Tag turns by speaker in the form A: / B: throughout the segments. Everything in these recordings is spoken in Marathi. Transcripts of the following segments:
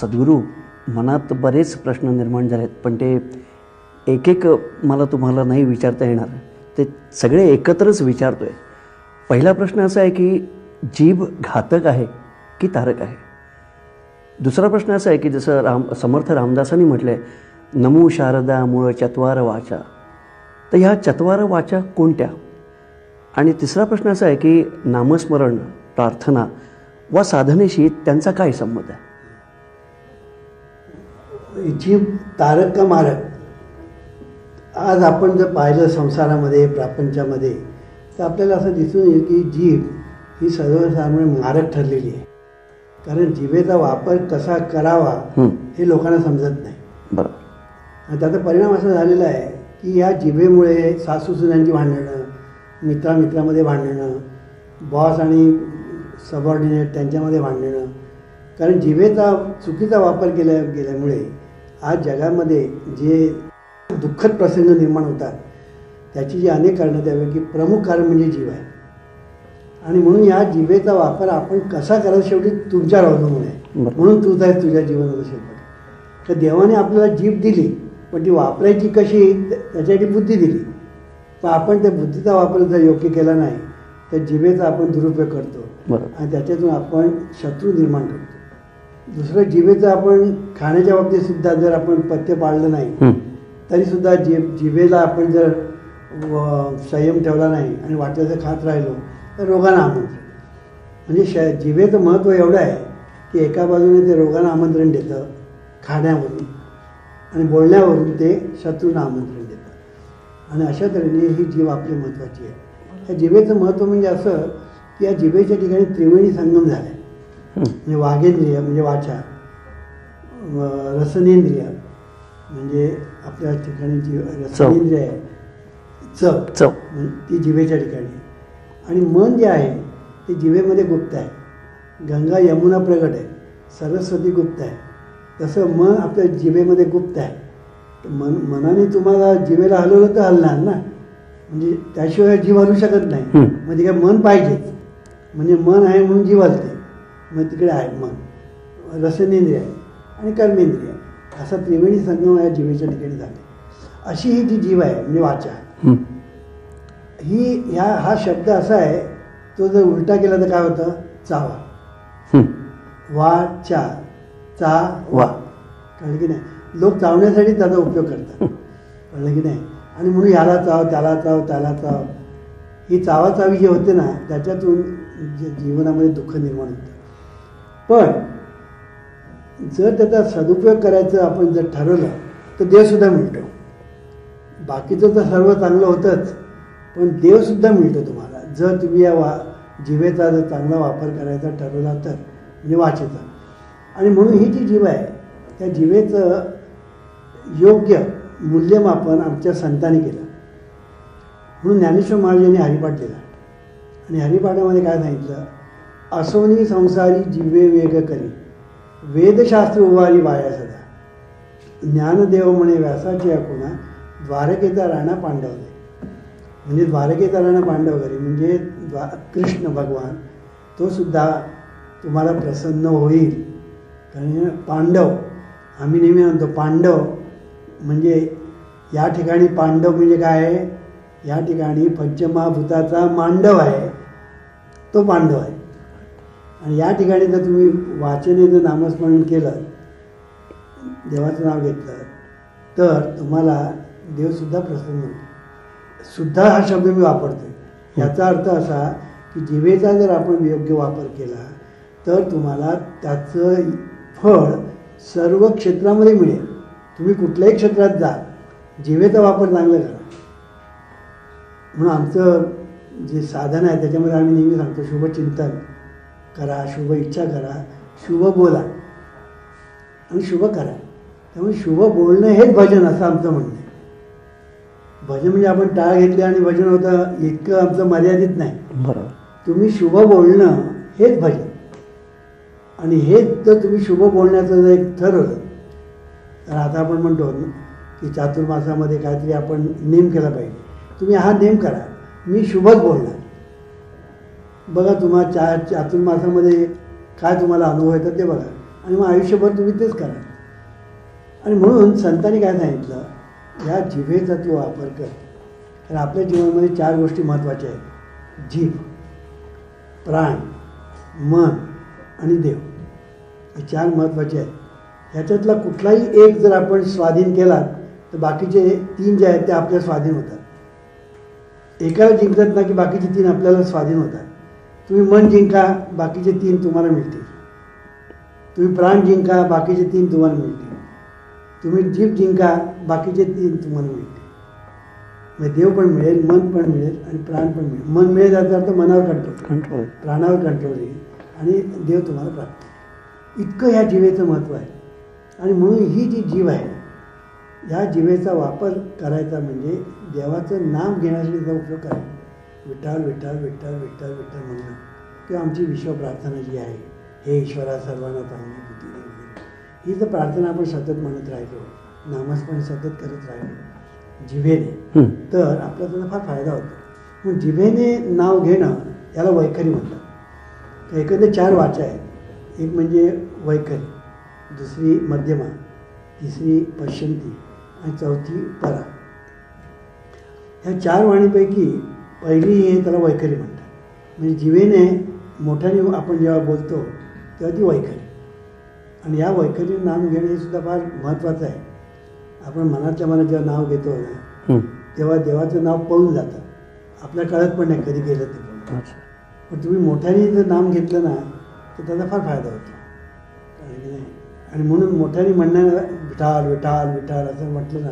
A: सद्गुरू, मनात बरेच प्रश्न निर्माण झालेत, पण ते एक एक मला तुम्हाला नाही विचारता येणार, ते सगळे एकत्रच विचारतो आहे. पहिला प्रश्न असा आहे की जीभ घातक आहे की तारक आहे. दुसरा प्रश्न असा आहे की जसं समर्थ रामदासांनी म्हटलं आहे, नमो शारदा मूळ चत्वार वाचा, तर ह्या चत्वार वाचा कोणत्या? आणि तिसरा प्रश्न असा आहे की नामस्मरण, प्रार्थना वा साधनेशी त्यांचा काय संबंध आहे?
B: जीभ तारक का मारक? आज आपण जर पाहिलं संसारामध्ये, प्रपंचामध्ये, तर आपल्याला असं दिसून येईल की जीभ ही सर्वसाधारण मारक ठरलेली आहे. कारण जिभेचा वापर कसा करावा हे लोकांना समजत नाही.
A: बरोबर.
B: आणि त्याचा परिणाम असा झालेला आहे की या जिभेमुळे सासूसुनांची भांडणं, मित्रामित्रामध्ये भांडणं, बॉस आणि सबऑर्डिनेट त्यांच्यामध्ये भांडणं. कारण जिभेचा चुकीचा वापर गेल्यामुळे आज जगामध्ये जे दुःखद प्रसंग निर्माण होतात त्याची जी अनेक कारणं, त्यापैकी प्रमुख कारण म्हणजे जीभ आहे. आणि म्हणून या जिभेचा वापर आपण कसा करायचा शेवटी तुमच्यावर अवलंबून आहे. म्हणून तूच आहे तुझ्या जीवनाचा शेवट. तर देवाने आपल्याला जीभ दिली, पण ती वापरायची कशी त्याच्यासाठी बुद्धी दिली. पण आपण त्या बुद्धीचा वापर जर योग्य केला नाही तर जिभेचा आपण दुरुपयोग करतो आणि त्याच्यातून आपण शत्रू निर्माण करतो. दुसरं, जिभेचं आपण खाण्याच्या बाबतीत सुद्धा जर आपण पथ्य पाळलं नाही तरीसुद्धा जिभेला आपण जर संयम ठेवला नाही आणि वाटल्याचं खात राहिलो तर रोगांना आमंत्रण. म्हणजे जिभेचं महत्त्व एवढं आहे की एका बाजूने ते रोगांना आमंत्रण देतं खाण्यावरून, आणि बोलण्यावरून ते शत्रूंना आमंत्रण देतं. आणि अशा तऱ्हेने ही जीभ आपली महत्त्वाची आहे. या जिभेचं महत्त्व म्हणजे असं की या जिभेच्या ठिकाणी त्रिवेणी संगम झाला आहे. म्हणजे वागेंद्रिय म्हणजे वाचा, रसनेंद्रिय म्हणजे आपल्या ठिकाणी जी रसनेंद्रिय आहे, चव म्हणजे ती जिभेच्या ठिकाणी, आणि मन जे आहे ते जिभेमध्ये गुप्त आहे. गंगा यमुना प्रगट आहे, सरस्वती गुप्त आहे, तसं मन आपल्या जिभेमध्ये गुप्त आहे. मनाने तुम्हाला जिभेला हलवलं तर हलणार ना, म्हणजे त्याशिवाय जीव हलू शकत नाही. म्हणजे काय मन पाहिजेच, म्हणजे मन आहे म्हणून जीव हलते. मग तिकडे आहे मन, रसनेंद्रिय आहे आणि कर्मेंद्रिय आहे. असा त्रिवेणी संगम या जिभेच्या ठिकाणी झाले. अशी ही जी जीभ आहे म्हणजे वाचा, ही हा शब्द असा आहे, तो जर उलटा केला तर काय होतं? चावा. वाचा, चा वा. कळलं की नाही? लोक चावण्यासाठी त्याचा उपयोग करतात. कळलं की नाही? आणि म्हणून याला चाव, त्याला चाव, त्याला चाव, ही चावाचावी जी होते ना त्याच्यातून जीवनामध्ये दुःख निर्माण होतं. पण जर त्याचा सदुपयोग करायचं आपण जर ठरवलं तर देवसुद्धा मिळतो. बाकीचं तर सर्व चांगलं होतंच, पण देवसुद्धा मिळतो तुम्हाला जर तुम्ही या जिभेचा जर चांगला वापर करायचा ठरवला तर, म्हणजे वाचेचा. आणि म्हणून ही जी जीभ आहे त्या जिभेचं योग्य मूल्यमापन आमच्या संतांनी केलं. म्हणून ज्ञानेश्वर महाराज यांनी हरिपाठ दिला, आणि हरिपाठामध्ये काय सांगितलं? असोनी संसारी जिवे वेग करी, वेदशास्त्र उवारी वाया सदा, ज्ञानदेव म्हणे व्यासाची अकुणा, द्वारकेचा राणा पांडव दे. म्हणजे द्वारकेचा राणा पांडव घरी म्हणजे कृष्ण भगवान, तो सुद्धा तुम्हाला प्रसन्न होईल. कारण पांडव, आम्ही नेहमी म्हणतो पांडव म्हणजे या ठिकाणी पांडव म्हणजे काय आहे? या ठिकाणी पंचमहाभूताचा मांडव आहे, तो पांडव आहे. आणि या ठिकाणी जर तुम्ही वाचने जर नामस्मरण केलं, देवाचं नाव घेतलं, तर तुम्हाला देवसुद्धा प्रसन्न होतो. सुद्धा हा शब्द मी वापरतोय. याचा अर्थ असा की जिभेचा जर आपण योग्य वापर केला तर तुम्हाला त्याचं फळ सर्व क्षेत्रामध्ये मिळेल. तुम्ही कुठल्याही क्षेत्रात जा, जिभेचा वापर चांगला करा. म्हणून आमचं जे साधन आहे त्याच्यामध्ये आम्ही नेहमी सांगतो, शुभचिंतन करा, शुभ इच्छा करा, शुभ बोला आणि शुभ करा. त्यामुळे शुभ बोलणं हेच भजन असं आमचं म्हणणं आहे. भजन म्हणजे आपण टाळ घेतली आणि भजन होतं इतकं आमचं मर्यादित नाही.
A: बरोबर. तुम्ही
B: शुभ बोलणं हेच भजन. आणि हेच जर तुम्ही शुभ बोलण्याचं जर एक ठरवलं तर आता आपण म्हणतो की चातुर्मासामध्ये काहीतरी आपण नेम केला पाहिजे. तुम्ही हा नेम करा, मी शुभच बोलणार. बघा तुम्हाला चातुर्मासामध्ये काय तुम्हाला अनुभव येतात ते बघा. आणि मग आयुष्यभर तुम्ही तेच करा. आणि म्हणून संतांनी काय सांगितलं, या जिभेचा तू वापर कर. कारण आपल्या जीवनामध्ये 4 गोष्टी महत्त्वाच्या आहेत: जीभ, प्राण, मन आणि देव. हे 4 महत्त्वाचे आहेत. ह्याच्यातला कुठलाही एक जर आपण स्वाधीन केला तर बाकीचे 3 जे आहेत ते आपल्या स्वाधीन होतात. एकाला जिंकत ना की बाकीचे 3 आपल्याला स्वाधीन होतात. तुम्ही मन जिंका, बाकीचे 3 तुम्हाला मिळतील. तुम्ही प्राण जिंका, बाकीचे 3 तुम्हाला मिळतील. तुम्ही जीभ जिंका, बाकीचे 3 तुम्हाला मिळतील. म्हणजे देव पण मिळेल, मन पण मिळेल आणि प्राण पण मिळेल. मन मिळेल याचा अर्थ मनावर कंट्रोल, प्राणावर कंट्रोल येईल आणि देव तुम्हाला प्राप्त होईल. इतकं ह्या जीवेचं महत्त्व आहे. आणि म्हणून ही जी जीव आहे, ह्या जीवेचा वापर करायचा म्हणजे देवाचं नाम घेण्यासाठी त्याचा उपयोग करायचा. विठ्ठल विठ्ठल विठ्ठल विठ्ठल विठ्ठल म्हणणं किंवा आमची विश्व प्रार्थना जी आहे, हे ईश्वरा सर्वांना चांगली बुद्धी दे वगैरे, ही जर प्रार्थना आपण सतत म्हणत राहिलो, नामस्मरण सतत करत राहिलो जिभेने, तर आपला त्याचा फार फायदा होतो. मग जिभेने नाव घेणं याला वैखरी म्हणतात. एकंदर 4 वाचा आहेत. एक म्हणजे वैखरी, दुसरी मध्यमा, तिसरी पश्यंती आणि चौथी परा. ह्या 4 वाणीपैकी पहिली हे त्याला वैखरी म्हणतात. म्हणजे जिभेने मोठ्याने आपण जेव्हा बोलतो तेव्हा ती वैखरी. आणि या वैखरी नाम घेणे हे सुद्धा फार महत्त्वाचं आहे. आपण मनातल्या मनात जेव्हा नाव घेतो ना तेव्हा देवाचं नाव पळून जातं, आपल्या कळत पण नाही कधी गेलं ते पण. पण तुम्ही मोठ्याने जर नाम घेतलं ना तर त्याचा फार फायदा होतो. आणि म्हणून मोठ्याने म्हणणं विठाल विठाल विठाल असं म्हटलं ना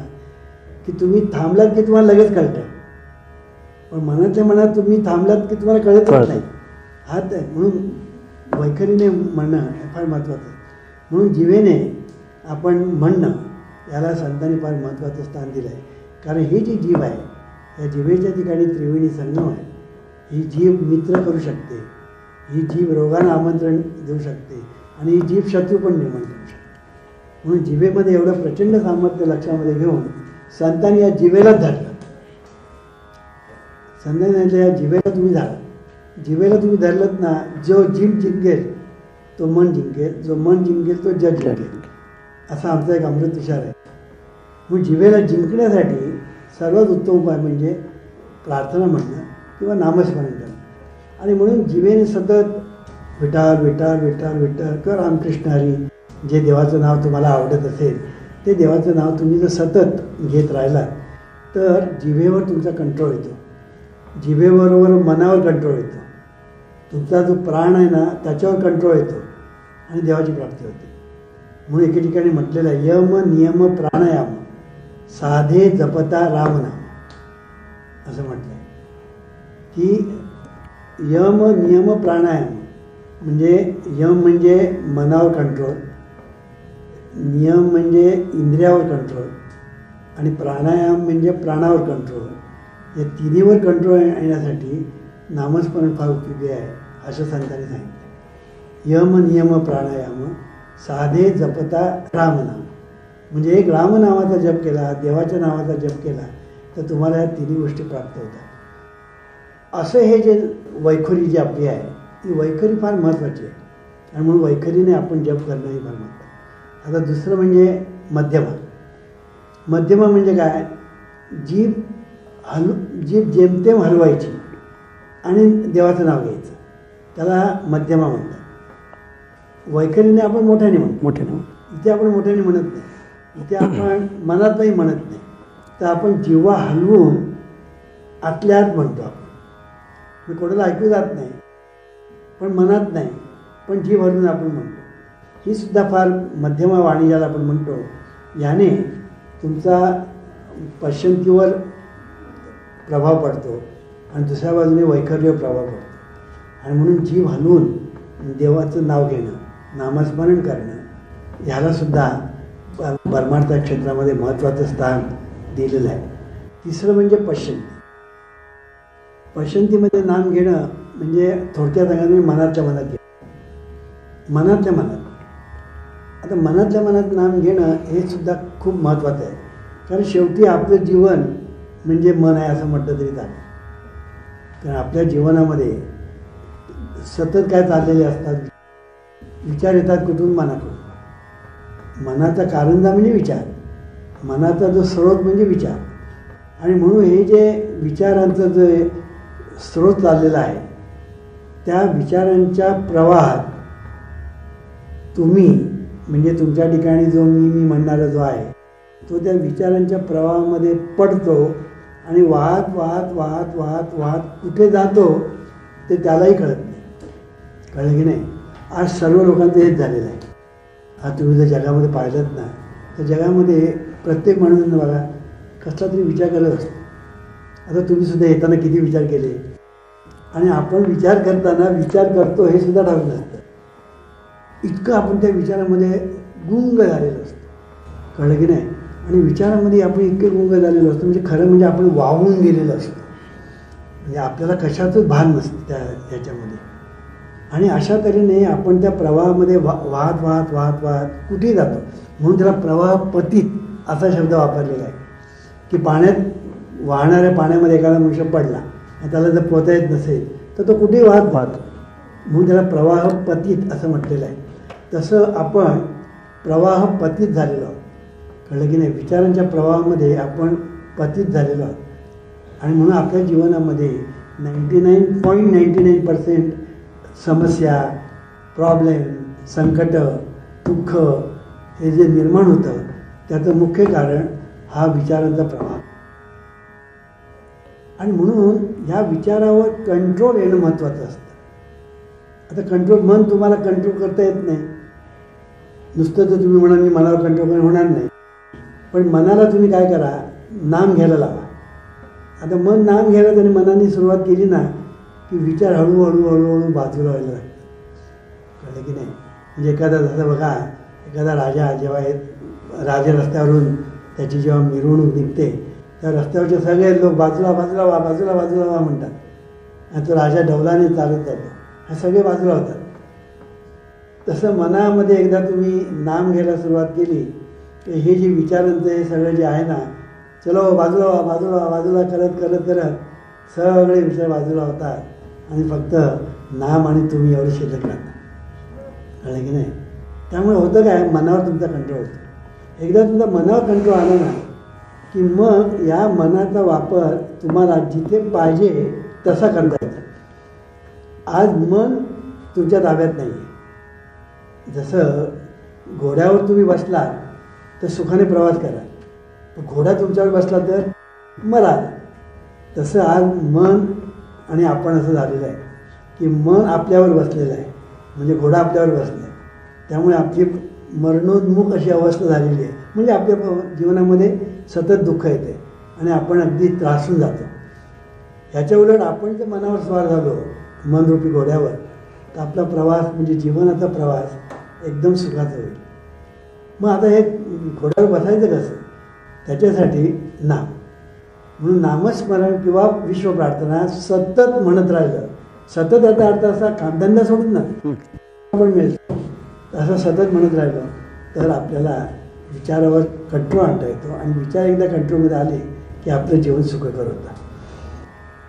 B: की तुम्ही थांबलात की तुम्हाला लगेच कळतं. पण मनातल्या मनात तुम्ही थांबलात की तुम्हाला कळतच नाही. हात आहे म्हणून वैखरीने म्हणणं हे फार महत्त्वाचं आहे. म्हणून जिभेने आपण म्हणणं याला संतांनी फार महत्त्वाचं स्थान दिलं आहे. कारण ही जी जीभ आहे, या जिभेच्या ठिकाणी त्रिवेणी संगम आहे. ही जीभ मित्र करू शकते, ही जीभ रोगांना आमंत्रण देऊ शकते आणि ही जीभ शत्रू पण निर्माण करू शकते. म्हणून जिभेमध्ये एवढं प्रचंड सामर्थ्य लक्षामध्ये घेऊन संतांनी या जिभेलाच धरलं. संतांनी सांगितलं या जिभेला तुम्ही धरा. जिभेला तुम्ही धरलत ना, जो जीभ जिंकेल तो मन जिंकेल, जो मन जिंकेल तो जग जिंकेल, असा आमचा एक अमृत विचार आहे. म्हणून जिभेला जिंकण्यासाठी सर्वात उत्तम उपाय म्हणजे प्रार्थना म्हणणं किंवा नामस्मरण करणं. आणि म्हणून जिभेने सतत विठाल विठाल विठाल विठ्ठल किंवा रामकृष्ण हरी, जे देवाचं नाव तुम्हाला आवडत असेल ते देवाचं नाव तुम्ही जर सतत घेत राहिला तर जिभेवर तुमचा कंट्रोल येतो. जिभेबरोबर मनावर कंट्रोल येतो. तुमचा जो प्राण आहे ना त्याच्यावर कंट्रोल येतो आणि देवाची प्राप्ती होते. म्हणून एके ठिकाणी म्हटलेलं आहे, यम नियम प्राणायाम साधे जपता रामनाम, असं म्हटलं आहे की यम नियम प्राणायाम म्हणजे यम म्हणजे मनावर कंट्रोल, नियम म्हणजे इंद्रियावर कंट्रोल आणि प्राणायाम म्हणजे प्राणावर कंट्रोल. या तिन्हीवर कंट्रोल येण्यासाठी नामस्मरण फार उपयोगी आहे असं संतांनी सांगितलं. यम नियम प्राणायाम साधे जपता रामनाम. म्हणजे एक रामनामाचा जप केला, देवाच्या नावाचा जप केला तर तुम्हाला या तिन्ही गोष्टी प्राप्त होतात. असं हे जे वैखरी जी आपली आहे ती वैखरी फार महत्त्वाची आहे. आणि म्हणून वैखरीने आपण जप करणं ही फार महत्त्वाचं. आता दुसरं म्हणजे मध्यमा. मध्यमा म्हणजे काय, जीभ जीभ जेमतेम हलवायची आणि देवाचं नाव घ्यायचं, त्याला मध्यमा म्हणतात. वैखरीने आपण मोठ्याने म्हणतो. इथे आपण मोठ्याने म्हणत नाही, इथे आपण मनातही म्हणत नाही, तर आपण जिव्हा हलवून आतल्या आत म्हणतो. आपण कोणाला ऐकू जात नाही पण मनात नाही, पण जीभ हलवून आपण म्हणतो. ही सुद्धा फार मध्यमा वाणी ज्याला आपण म्हणतो, याने तुमचा पश्यंतीवर प्रभाव पडतो आणि दुसऱ्या बाजूने वैखरीवर प्रभाव पडतो. आणि म्हणून जीभ हलवून देवाचं नाव घेणं, नामस्मरण करणं, ह्यालासुद्धा परमार्थ क्षेत्रामध्ये महत्त्वाचं स्थान दिलेलं आहे. तिसरं म्हणजे पश्यंती. पश्यंतीमध्ये नाम घेणं म्हणजे थोडक्यात सांगायचं मनातल्या मनात घेणं. मनातल्या मनात. आता मनातल्या मनात नाम घेणं हे सुद्धा खूप महत्त्वाचं आहे. कारण शेवटी आपलं जीवन म्हणजे मन आहे असं म्हटलं तरी चालेल. कारण आपल्या जीवनामध्ये सतत काय चाललेले असतात, विचार येतात कुठून, मनाकडून. मनाचा कारंजा म्हणजे विचार, मनाचा जो स्रोत म्हणजे विचार. आणि म्हणून हे जे विचारांचं जे स्रोत चाललेला आहे त्या विचारांच्या प्रवाहात तुम्ही म्हणजे तुमच्या ठिकाणी जो मी म्हणणारा जो आहे तो त्या विचारांच्या प्रवाहामध्ये पडतो आणि वाहत वाहत वाहत वाहत वाहत कुठे जातो ते त्यालाही कळत नाही. कळलं की नाही? आज सर्व लोकांचं हेच झालेलं आहे. आज तुम्ही जर जगामध्ये पाहिलं ना तर जगामध्ये प्रत्येक माणूस बघा कसला तरी विचार करत असतो. आता तुम्ही सुद्धा येताना किती विचार केले आणि आपण विचार करताना विचार करतो हे सुद्धा ठाऊक नसतं. इतकं आपण त्या विचारामध्ये गुंग झालेलो असतो. कळलं की नाही? आणि विचारामध्ये आपण इतके गुंग झालेलो असतो म्हणजे खरं म्हणजे आपण वाहून गेलेलो असतो. म्हणजे आपल्याला कशाचंच भान नसतं त्या ह्याच्यामध्ये. आणि अशा तऱ्हेने आपण त्या प्रवाहामध्ये वाहत वाहत वाहत वाहत कुठेही जातो. म्हणून त्याला प्रवाहपतीत असा शब्द वापरलेला आहे की पाण्यात वाहणाऱ्या पाण्यामध्ये एखादा मनुष्य पडला आणि त्याला जर पोहता येत नसेल तर तो कुठेही वाहत वाहतो. म्हणून त्याला प्रवाहपतीत असं म्हटलेलं आहे. तसं आपण प्रवाहपतीत झालेलो आहोत. कळलं की नाही? विचारांच्या प्रवाहामध्ये आपण पतित झालेलो आहोत. आणि म्हणून आपल्या जीवनामध्ये 99.99% समस्या, प्रॉब्लेम, संकट, दुःख हे जे निर्माण होतं त्याचं मुख्य कारण हा विचारांचा प्रवाह. आणि म्हणून ह्या विचारावर कंट्रोल येणं महत्त्वाचं असतं. आता कंट्रोल मन तुम्हाला कंट्रोल करता येत नाही. नुसतं तर तुम्ही म्हणाल मी मनावर कंट्रोल करणं होणार नाही. पण मनाला तुम्ही काय करा, नाम घ्यायला लावा. आता मन नाम घ्यायला त्याने मनाने सुरुवात केली ना की विचार हळूहळू हळूहळू बाजूला व्हायला लागतात. कळलं की नाही? म्हणजे एखादा जसं बघा एखादा राजा जेव्हा राजा रस्त्यावरून त्याची जेव्हा मिरवणूक निघते त्या रस्त्यावरचे सगळे लोक बाजूला बाजूला व्हा बाजूला बाजूला व्हा म्हणतात. आणि तो राजा डौलाने चालत जातो. हे सगळे बाजूला होतात. तसं मनामध्ये एकदा तुम्ही नाम घ्यायला सुरुवात केली की हे जे विचारांचं हे सगळं जे आहे ना चलो बाजूला व्हा बाजूला व्हा बाजूला करत करत करत सगळे विचार बाजूला होतात आणि फक्त नाम आणि तुम्ही एवढे शिल्लक राहता. कळलं की नाही? त्यामुळे होतं काय, मनावर तुमचा कंट्रोल होतो. एकदा तुमचा मनावर कंट्रोल आला ना की मग या मनाचा वापर तुम्हाला जिथे पाहिजे तसा करता येतो. आज मन तुमच्या ताब्यात नाही आहे. जसं घोड्यावर तुम्ही बसला तर सुखाने प्रवास करा, पण घोडा तुमच्यावर बसला तर मराल. तसं आज मन आणि आपण असं झालेलं आहे की मन आपल्यावर बसलेलं आहे म्हणजे घोडा आपल्यावर बसला आहे. त्यामुळे आपली मरणोन्मुख अशी अवस्था झालेली आहे. म्हणजे आपल्या जीवनामध्ये सतत दुःख येते आणि आपण अगदी त्रासून जातो. ह्याच्या उलट आपण जर मनावर स्वार झालो मनरूपी घोड्यावर तर आपला प्रवास म्हणजे जीवनाचा प्रवास एकदम सुखाचा होईल. मग आता हे घोड्यावर बसायचं कसं? त्याच्यासाठी नाम. म्हणून नामस्मरण किंवा विश्वप्रार्थना सतत म्हणत राहिलं. सतत याचा अर्थ असा कामधंदा सोडून ना आपण मिळतो असं सतत म्हणत राहिलं तर आपल्याला विचारावर कंट्रोल आणता येतो. आणि विचार एकदा कंट्रोलमध्ये आले की आपलं जीवन सुखकर होतं.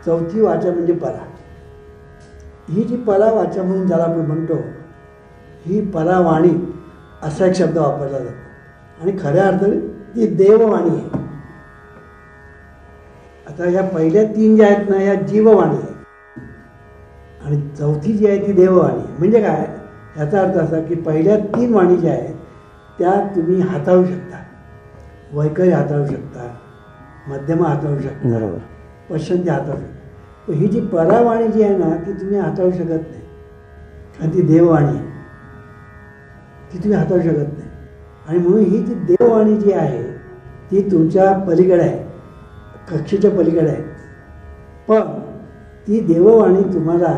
B: चौथी वाचा म्हणजे परा. ही जी परा वाचा म्हणून ज्याला आपण म्हणतो ही परावाणी असा एक शब्द वापरला जातो. आणि खऱ्या अर्थाने ती देववाणी आहे. आता या पहिल्या 3 ज्या आहेत ना या जीववाणी आहे आणि चौथी जी आहे ती देववाणी. म्हणजे काय, याचा अर्थ असा की पहिल्या 3 वाणी ज्या आहेत त्या तुम्ही हाताळू शकता. वैखरी हाताळू शकता, मध्यमा हाताळू शकता,
A: बरोबर,
B: पश्चिंती हाताळू शकता. पण ही जी परावाणी जी आहे ना ती तुम्ही हाताळू शकत नाही. आणि ती देववाणी आहे ती तुम्ही हाताळू शकत नाही. आणि म्हणून ही जी देववाणी जी आहे ती तुमच्या पलीकडे आहे, कक्षेच्या पलीकडे आहे. पण ती देववाणी तुम्हाला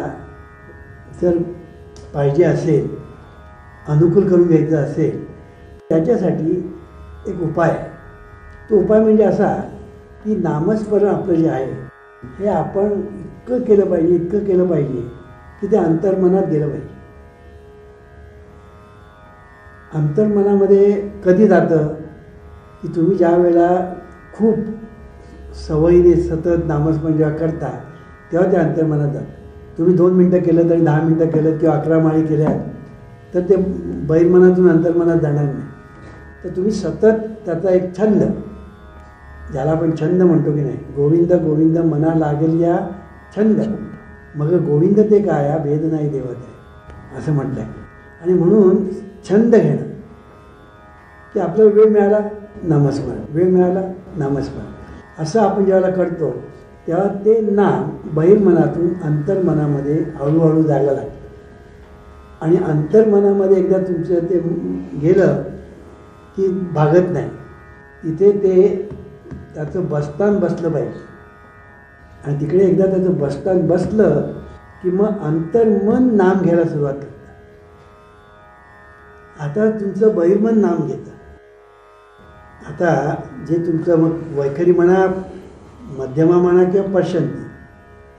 B: जर पाहिजे असेल, अनुकूल करून घ्यायचं असेल त्याच्यासाठी एक उपाय आहे. तो उपाय म्हणजे असा की नामस्मरण आपलं जे आहे हे आपण इतकं केलं पाहिजे, इतकं केलं पाहिजे की ते अंतर्मनात गेलं पाहिजे. अंतर्मनामध्ये कधी जातं की तुम्ही ज्या वेळेला खूप सवयीने सतत नामस्मरण जेव्हा करता तेव्हा ते अंतर्मनात जातं. तुम्ही 2 मिनटं केलं तरी 10 मिनटं केलं किंवा 11 माळी केल्या तर ते बहिर्मनातून अंतर्मनात जाणार नाही. तर तुम्ही सतत त्याचा एक छंद, ज्याला आपण छंद म्हणतो की नाही, गोविंद गोविंद मना लागेल या छंद, मग गोविंद ते काय या भेद नाही देवत आहे असं म्हटलं आहे. आणि म्हणून छंद घेणं की आपल्याला वेळ मिळाला नामस्मरण, वेळ मिळाला नामस्मरण, असं आपण ज्यावेळेला करतो तेव्हा ते नाम बहिर्मनातून अंतर्मनामध्ये हळूहळू जायला लागतं. आणि अंतर्मनामध्ये एकदा तुमचं ते गेलं की भागत नाही. तिथे ते त्याचं बस्तान बसलं पाहिजे. आणि तिकडे एकदा त्याचं बस्तान बसलं की मग अंतर्मन नाम घ्यायला सुरुवात करतं. आता तुमचं बहिर्मन नाम घेतं. आता जे तुमचं मग वैखरी म्हणा, मध्यमा म्हणा किंवा पश्चंती,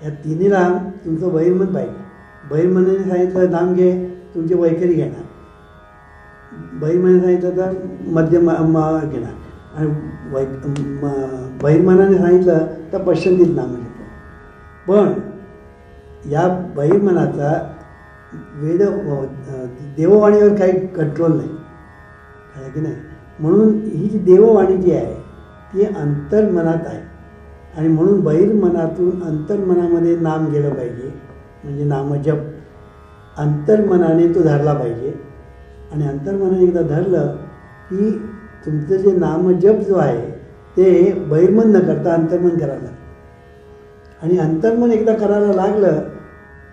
B: या तिन्हीला तुमचं बहिर्मन पाहिजे. बहिर्मनाने सांगितलं नाम घे, तुमची वैखरी घेणार. बहिर्मनाने सांगितलं तर मध्यमा घेणार. आणि बहिर्मनाने सांगितलं तर पश्चंतीत नाम घेतो. पण या बहिर्मनाचा देववाणीवर काही कंट्रोल नाही, आहे की नाही. म्हणून ही जी देववाणी जी आहे ती अंतर्मनात आहे. आणि म्हणून बहिर्मनातून अंतर्मनामध्ये नाम गेलं पाहिजे, म्हणजे नामजप अंतर्मनाने तो धरला पाहिजे. आणि अंतर्मनाने एकदा धरलं की तुमचं जे नामजप जो आहे ते बहिर्मन न करता अंतर्मन करायला लागतं. आणि अंतर्मन एकदा करायला लागलं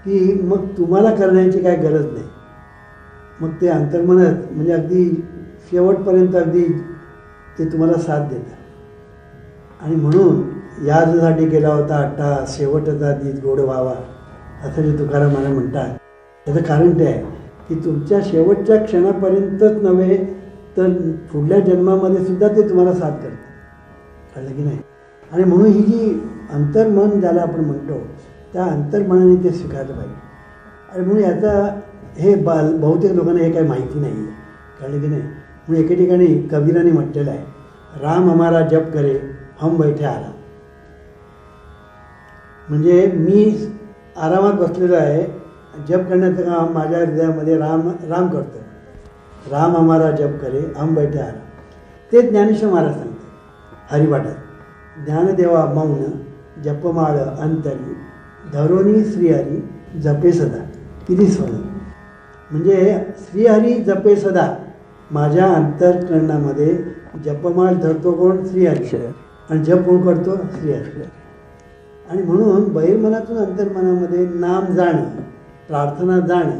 B: की मग तुम्हाला करण्याची काय गरज नाही. मग ते अंतर्मनच म्हणजे अगदी शेवटपर्यंत अगदी ते तुम्हाला साथ देतं. आणि म्हणून याजसाठी केला होता अट्टा, शेवटचा दीत गोड व्हावा, असं जे तुकाराम मला म्हणतात. त्याचं कारण ते आहे की तुमच्या शेवटच्या क्षणापर्यंतच नव्हे तर पुढल्या जन्मामध्ये सुद्धा ते तुम्हाला साथ करतं, कळलं की नाही. आणि म्हणून ही जी अंतर्मन ज्याला आपण म्हणतो त्या अंतर्मनाने ते स्वीकारलं पाहिजे. आणि म्हणून याचा हे बहुतेक लोकांना हे काही माहिती नाही आहे, कळलं की नाही. म्हणून एके ठिकाणी कबीराने म्हटलेलं आहे, राम हमारा जप करे हम बैठे आराम. म्हणजे मी आरामात बसलेलो आहे, जप करण्याचं काम माझ्या हृदयामध्ये राम राम करतो. राम हमारा जप करे हम बैठे आराम. ते ज्ञानेश्वर महाराज सांगतात हरिपाठात, ज्ञानदेवा मौन जपमाळ अंतरी धरोनी श्रीहरी जपे सदा. किती स्वर्ण. म्हणजे श्रीहरी जपे सदा, माझ्या अंतःकरणामध्ये जपमाळ धरतो कोण? श्रीहरी. आणि जप कोण करतो? श्रीहरी. आणि म्हणून बहिर्मनातून अंतर्मनामध्ये नाम जाणं, प्रार्थना जाणं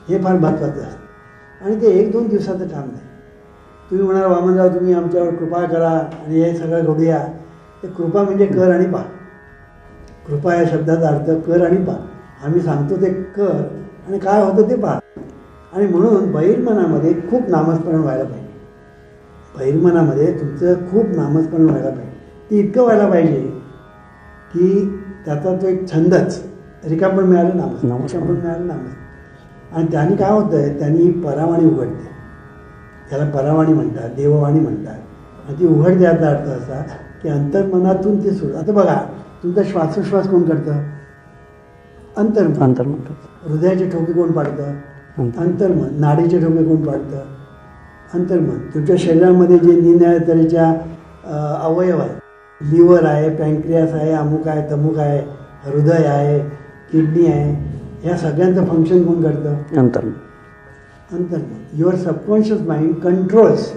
B: हे फार महत्त्वाचं असतं. आणि ते 1-2 दिवसाचं काम नाही. तुम्ही म्हणाल वामनराव तुम्ही आमच्यावर कृपा करा आणि हे सगळं घडूया. ते कृपा म्हणजे कर आणि पा. कृपा या शब्दाचा अर्थ कर आणि पा. आम्ही सांगतो ते कर आणि काय होतं ते पा. आणि म्हणून बहिर्मनामध्ये खूप नामस्मरण व्हायला पाहिजे. बहिर्मनामध्ये तुमचं खूप नामस्मरण व्हायला पाहिजे. ते इतकं व्हायला पाहिजे की त्याचा तो एक छंदच, रिकाम पण मिळालं नामस्मरण, रिकाम पण मिळालं नामस्मरण. आणि त्याने काय होतं आहे, त्यांनी परावाणी उघडते. त्याला परावाणी म्हणतात, देववाणी म्हणतात. आणि ती उघडते याचा अर्थ असा की अंतर्मनातून ते सुरू. आता बघा तुमचा श्वासोश्वास कोण करतं? अंतर्मन.
A: अंतर्मन.
B: हृदयाचे ठोके कोण पाडतं? अंतर्मन. नाडीचे ठोके कोण पाडतं? अंतर्मन. तुमच्या शरीरामध्ये जे निरनिराळ्या तऱ्हेच्या अवयव आहेत, लिव्हर आहे, पँक्रियास आहे, अमुक आहे, तमुक आहे, हृदय आहे, किडनी आहे, ह्या सगळ्यांचं फंक्शन कोण करतं? अंतर्मन. अंतर्मन. Your subconscious mind controls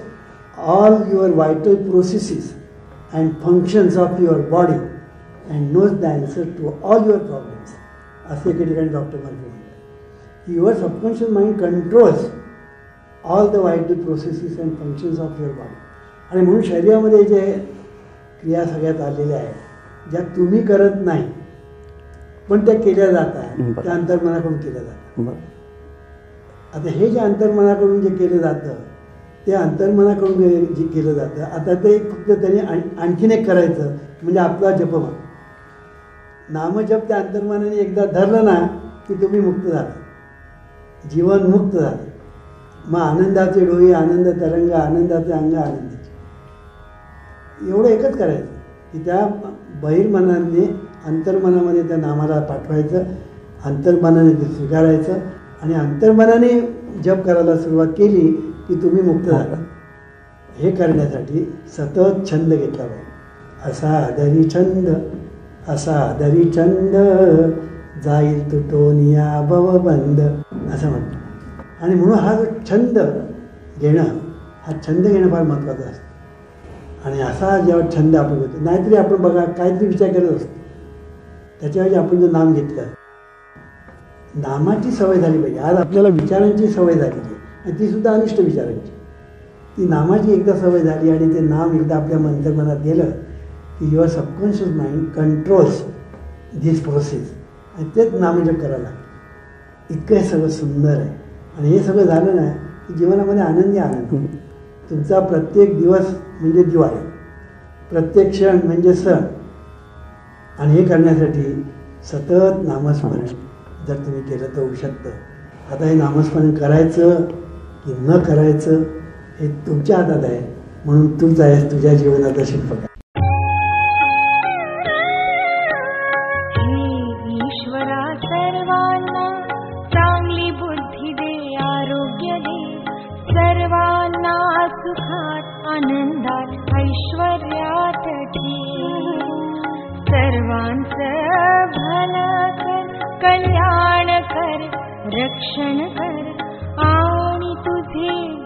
B: all your vital processes and functions of your body and knows the answer to all your problems. असे एके ठिकाणी डॉक्टर मार्के म्हणतात. Your subconscious mind controls all the vital processes and functions of your body. आणि म्हणून शरीरामध्ये जे क्रिया सगळ्यात आलेल्या आहेत ज्या तुम्ही करत नाही पण त्या केल्या जातात, त्या अंतर्मनाकडून केल्या जातात. आता हे जे अंतर्मनाकडून जे केलं जातं ते अंतर्मनाकडून जे केलं जातं, आता ते फक्त त्याने आणखीन एक करायचं म्हणजे आपला जपमाळ. नामजप त्या अंतर्मनाने एकदा धरलं ना की तुम्ही मुक्त झाला, जीवन मुक्त झालं. मग आनंदाचे डोळे आनंद तरंग, आनंदाचे अंग आनंदाचे. एवढं एकच करायचं की त्या बहिर्मनाने अंतर्मनामध्ये त्या नामाला पाठवायचं, अंतर्मनाने ते स्वीकारायचं. आणि अंतर्मनाने जप करायला सुरुवात केली की तुम्ही मुक्त झाला. हे करण्यासाठी सतत छंद घेतला पाहिजे. असा आदरी छंद, असा आदरी छंद, जाईल तुटोनिया भवबंद असं म्हणतो. आणि म्हणून हा जो छंद घेणं, हा छंद घेणं फार महत्त्वाचं असतं. आणि असा जेव्हा छंद आपण घेतो, नाहीतरी आपण बघा काहीतरी विचार करत असतो, त्याच्याऐवजी आपण जर नाम घेतलं, नामाची सवय झाली पाहिजे. आज आपल्याला विचारांची सवय झालेली आहे आणि ती सुद्धा अनिष्ट विचारांची. ती नामाची एकदा सवय झाली आणि ते नाम एकदा आपल्या अंतर्मनात गेलं की your subconscious mind controls this process आणि तेच नामजप करायला लागतं. इतकं हे सगळं सुंदर आहे. आणि हे सगळं झालं ना की जीवनामध्ये आनंदी आनंद. तुमचा प्रत्येक दिवस म्हणजे दिवाळी, प्रत्येक क्षण म्हणजे सण. आणि हे करण्यासाठी सतत नामस्मरण जर तुम्ही केलं तर होऊ शकतं. आता हे नामस्मरण करायचं की न करायचं हे तुमच्या हातात आहे. म्हणून तूच आहेस तुझ्या जीवनाचा शिल्पकार.
C: ईश्वरा सर्वांना चांगली बुद्धी दे, आरोग्य दे, सर्वांना सुखात आनंदात ऐश्वर्यात ठेव. सर्वांचं भलं कर, कल्याण कर, रक्षण कर आणि तुझे